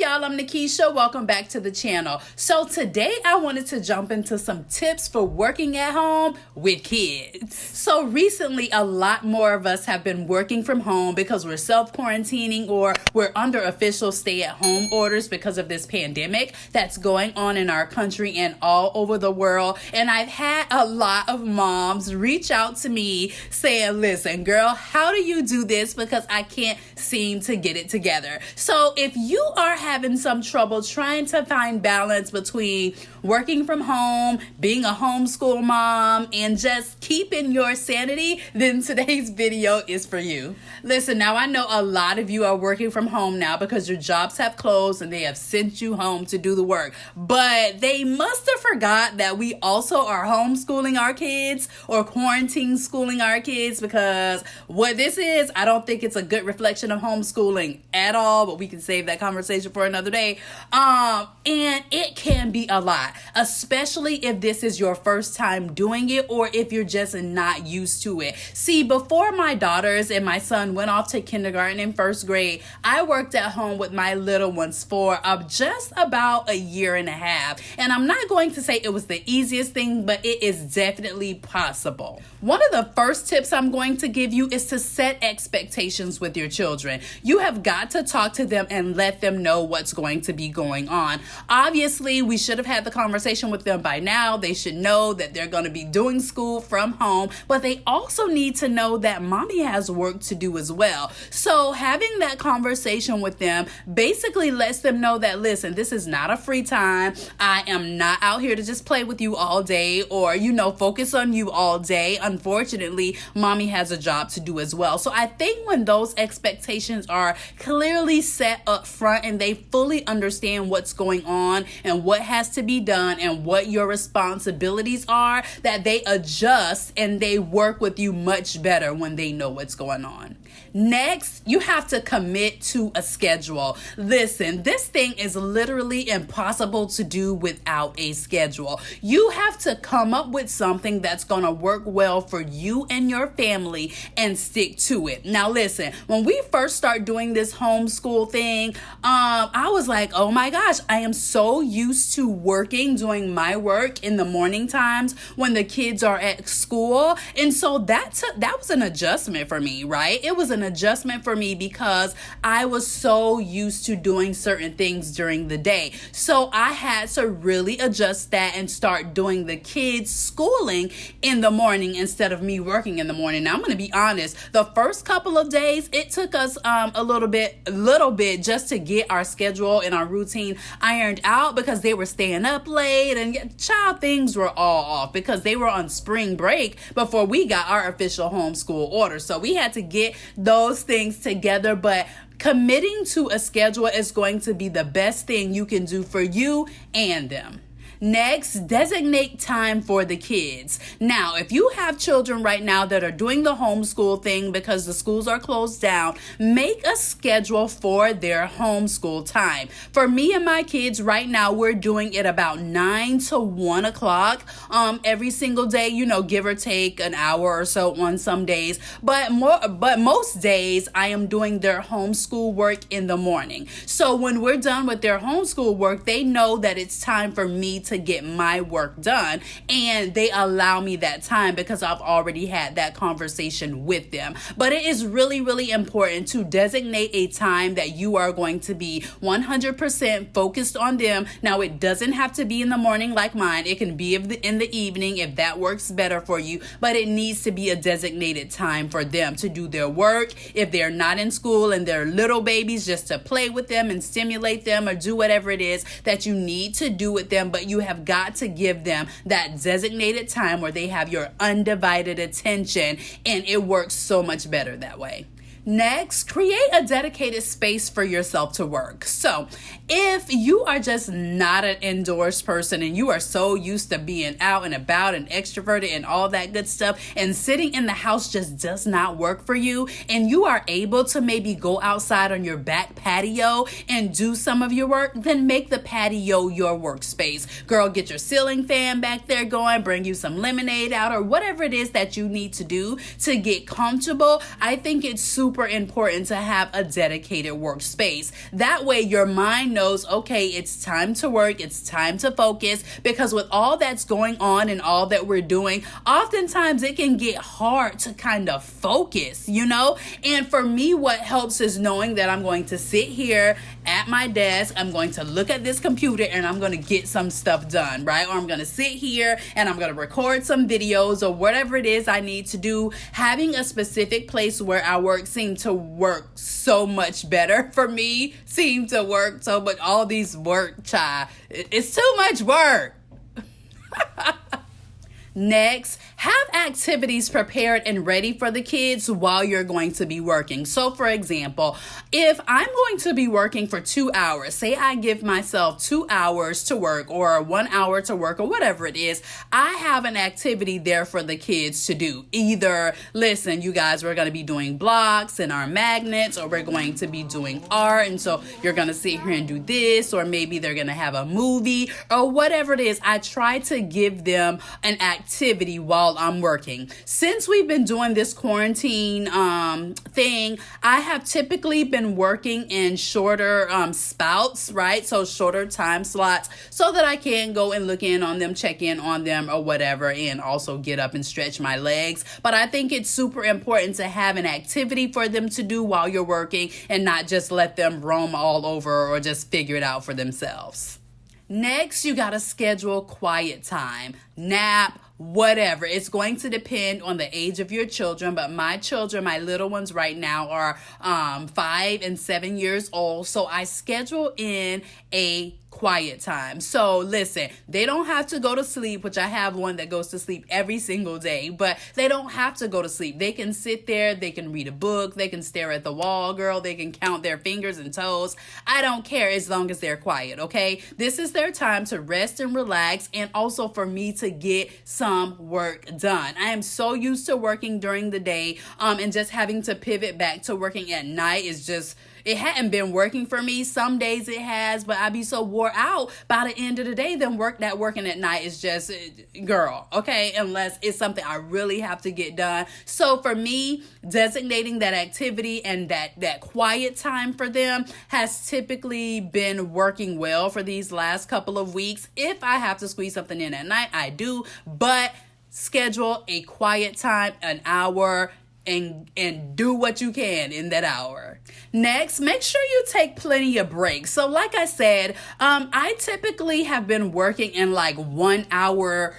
y'all? I'm Nikisha. Welcome back to the channel. So today I wanted to jump into some tips for working at home with kids. So recently a lot more of us have been working from home because we're self-quarantining or we're under official stay-at-home orders because of this pandemic that's going on in our country and all over the world. And I've had a lot of moms reach out to me saying, listen, girl, how do you do this? Because I can't seem to get it together. So if you are having some trouble trying to find balance between working from home, being a homeschool mom, and just keeping your sanity, then today's video is for you. Listen, now I know a lot of you are working from home now because your jobs have closed and they have sent you home to do the work. But they must have forgot that we also are homeschooling our kids or quarantine schooling our kids, because what this is, I don't think it's a good reflection of homeschooling at all, but we can save that conversation for another day. And it can be a lot, especially if this is your first time doing it or if you're just not used to it. See, before my daughters and my son went off to kindergarten and first grade, I worked at home with my little ones for just about a year and a half. And I'm not going to say it was the easiest thing, but it is definitely possible. One of the first tips I'm going to give you is to set expectations with your children. You have got to talk to them and let them know what's going to be going on. Obviously, we should have had the conversation with them by now. They should know that they're going to be doing school from home, but they also need to know that mommy has work to do as well. So having that conversation with them basically lets them know that, listen, this is not a free time. I am not out here to just play with you all day or, focus on you all day. Unfortunately, mommy has a job to do as well. So I think when those expectations are clearly set up front and they fully understand what's going on and what has to be done and what your responsibilities are, that they adjust and they work with you much better when they know what's going on. Next, you have to commit to a schedule. Listen, this thing is literally impossible to do without a schedule. You have to come up with something that's going to work well for you and your family and stick to it. Now, listen, when we first start doing this homeschool thing, I was like, oh my gosh, I am so used to doing my work in the morning times when the kids are at school. And so that was an adjustment for me, right? It was an adjustment for me because I was so used to doing certain things during the day. So I had to really adjust that and start doing the kids' schooling in the morning instead of me working in the morning. Now, I'm going to be honest, the first couple of days, it took us a little bit just to get our schedule and our routine ironed out because they were staying up late and child things were all off because they were on spring break before we got our official homeschool order. So we had to get those things together, but committing to a schedule is going to be the best thing you can do for you and them. Next, designate time for the kids. Now, if you have children right now that are doing the homeschool thing because the schools are closed down, make a schedule for their homeschool time. For me and my kids right now, we're doing it about 9 to 1 o'clock every single day, give or take an hour or so on some days. But most days I am doing their homeschool work in the morning. So when we're done with their homeschool work, they know that it's time for me to get my work done, and they allow me that time because I've already had that conversation with them. But it is really, really important to designate a time that you are going to be 100% focused on them. Now, it doesn't have to be in the morning like mine. It can be in the evening if that works better for you, but it needs to be a designated time for them to do their work. If they're not in school and they're little babies, just to play with them and stimulate them or do whatever it is that you need to do with them, but you have got to give them that designated time where they have your undivided attention, and it works so much better that way. Next, create a dedicated space for yourself to work. So if you are just not an indoors person and you are so used to being out and about and extroverted and all that good stuff, and sitting in the house just does not work for you, and you are able to maybe go outside on your back patio and do some of your work, then make the patio your workspace. Girl, get your ceiling fan back there going, bring you some lemonade out or whatever it is that you need to do to get comfortable. I think it's super super important to have a dedicated workspace. That way your mind knows, okay, it's time to work, it's time to focus, because with all that's going on and all that we're doing, oftentimes it can get hard to kind of focus, And for me, what helps is knowing that I'm going to sit here at my desk, I'm going to look at this computer and I'm going to get some stuff done, right? Or I'm going to sit here and I'm going to record some videos or whatever it is I need to do. Having a specific place where I work seemed to work so much better for me, seemed to work so much. All these work, it's too much work. Next, have activities prepared and ready for the kids while you're going to be working. So for example, if I'm going to be working for 2 hours, say I give myself 2 hours to work or 1 hour to work or whatever it is, I have an activity there for the kids to do. Either, listen, you guys, we're going to be doing blocks and our magnets, or we're going to be doing art. And so you're going to sit here and do this, or maybe they're going to have a movie or whatever it is. I try to give them an activity while I'm working. Since we've been doing this quarantine thing, I have typically been working in shorter spouts, right? So shorter time slots, so that I can go and look in on them, check in on them or whatever, and also get up and stretch my legs. But I think it's super important to have an activity for them to do while you're working and not just let them roam all over or just figure it out for themselves. Next, you got to schedule quiet time, nap, whatever. It's going to depend on the age of your children, but my children, my little ones right now are 5 and 7 years old. So I schedule in a quiet time. So listen, they don't have to go to sleep, which I have one that goes to sleep every single day, but they don't have to go to sleep. They can sit there, they can read a book, they can stare at the wall, girl, they can count their fingers and toes. I don't care as long as they're quiet, okay? This is their time to rest and relax, and also for me to get some work done. I am so used to working during the day, and just having to pivot back to working at night is just, it hadn't been working for me. Some days it has, but I be so wore out by the end of the day. Then working at night is just, girl, okay? Unless it's something I really have to get done. So for me, designating that activity and that quiet time for them has typically been working well for these last couple of weeks. If I have to squeeze something in at night, I do, but schedule a quiet time, an hour, and do what you can in that hour. Next, make sure you take plenty of breaks. So like I said, I typically have been working in like 1 hour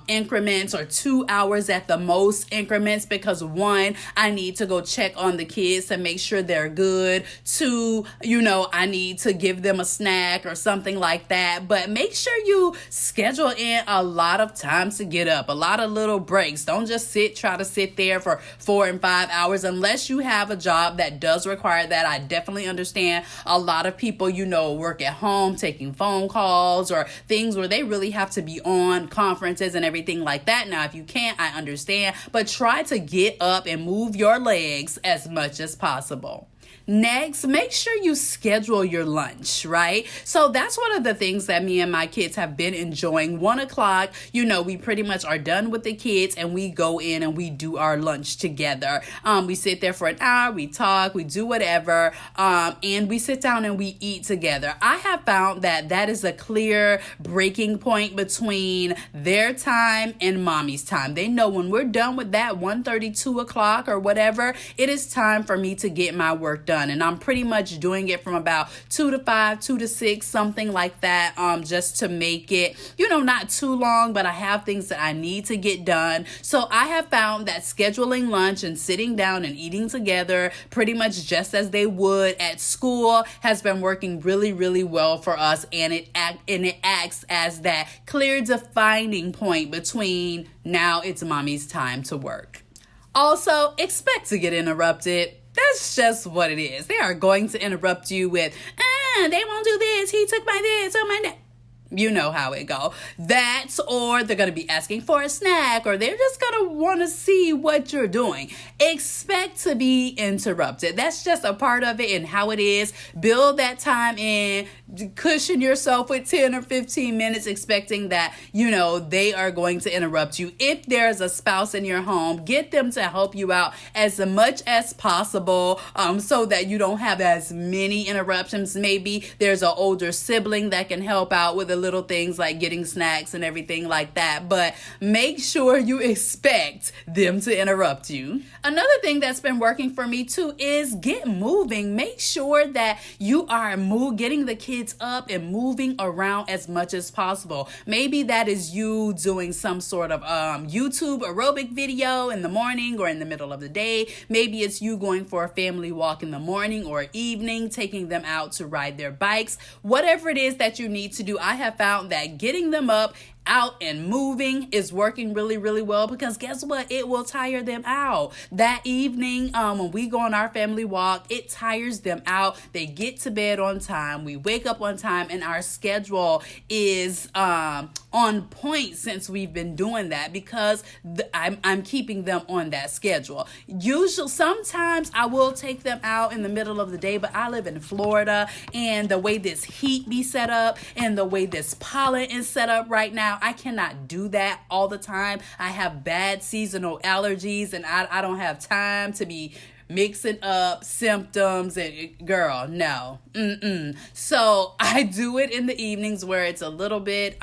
increments or 2 hours at the most increments, because one, I need to go check on the kids to make sure they're good. Two, I need to give them a snack or something like that. But make sure you schedule in a lot of times to get up, a lot of little breaks. Don't just try to sit there for 4 and 5 hours unless you have a job that does require that. I definitely understand a lot of people, work at home, taking phone calls or things where they really have to be on conferences and everything like that. Now, if you can't, I understand, but try to get up and move your legs as much as possible. Next, make sure you schedule your lunch, right? So that's one of the things that me and my kids have been enjoying. 1 o'clock, we pretty much are done with the kids and we go in and we do our lunch together. We sit there for an hour, we talk, we do whatever, and we sit down and we eat together. I have found that is a clear breaking point between their time and mommy's time. They know when we're done with that 1:30, 2 o'clock or whatever, it is time for me to get my work done. And I'm pretty much doing it from about 2 to 5, 2 to 6, something like that, just to make it, not too long, but I have things that I need to get done. So I have found that scheduling lunch and sitting down and eating together pretty much just as they would at school has been working really, really well for us. And it acts as that clear defining point between now it's mommy's time to work. Also, expect to get interrupted. That's just what it is. They are going to interrupt you with, they won't do this. He took my this or my that. You know how it go. That's, or they're going to be asking for a snack, or they're just going to want to see what you're doing. Expect to be interrupted. That's just a part of it and how it is. Build that time in. Cushion yourself with 10 or 15 minutes expecting that, they are going to interrupt you. If there's a spouse in your home, get them to help you out as much as possible, so that you don't have as many interruptions. Maybe there's an older sibling that can help out with the little things like getting snacks and everything like that. But make sure you expect them to interrupt you. Another thing that's been working for me too is get moving. Make sure that you are getting the kids up and moving around as much as possible. Maybe that is you doing some sort of YouTube aerobic video in the morning or in the middle of the day. Maybe it's you going for a family walk in the morning or evening, taking them out to ride their bikes. Whatever it is that you need to do, I have found that getting them up, out and moving is working really, really well, because guess what? It will tire them out. That evening, when we go on our family walk, it tires them out. They get to bed on time. We wake up on time, and our schedule is on point since we've been doing that, because I'm keeping them on that schedule. Sometimes I will take them out in the middle of the day, but I live in Florida, and the way this heat be set up and the way this pollen is set up right now, I cannot do that all the time. I have bad seasonal allergies, and I don't have time to be mixing up symptoms and girl, no. So I do it in the evenings where it's a little bit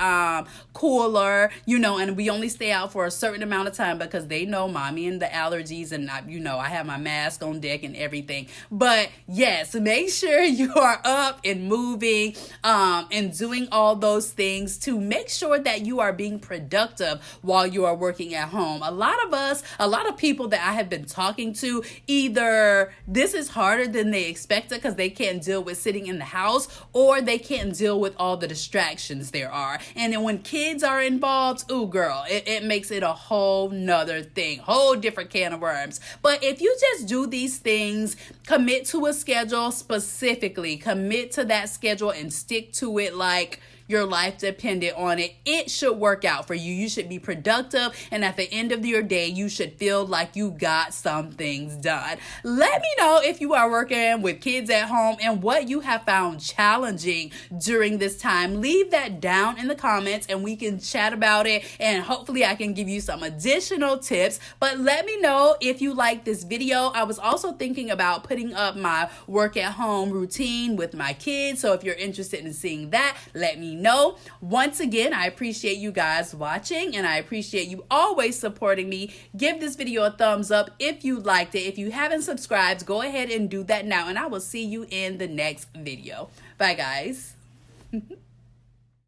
cooler, and we only stay out for a certain amount of time because they know mommy and the allergies, and I have my mask on deck and everything. But yes, make sure you are up and moving and doing all those things to make sure that you are being productive while you are working at home. A lot of people that I have been talking to, either this is harder than they expected because they can't deal with sitting in the house, or they can't deal with all the distractions there are. And then when kids are involved, ooh girl, it makes it a whole nother thing, whole different can of worms. But if you just do these things, commit to a schedule specifically, commit to that schedule and stick to it like your life depended on it, it should work out for you. You should be productive, and at the end of your day, you should feel like you got some things done. Let me know if you are working with kids at home and what you have found challenging during this time. Leave that down in the comments and we can chat about it, and hopefully I can give you some additional tips. But let me know if you like this video. I was also thinking about putting up my work at home routine with my kids, so if you're interested in seeing that, let me know. Once again, I appreciate you guys watching, and I appreciate you always supporting me. Give this video a thumbs up if you liked it. If you haven't subscribed, go ahead and do that now, and I will see you in the next video. Bye guys.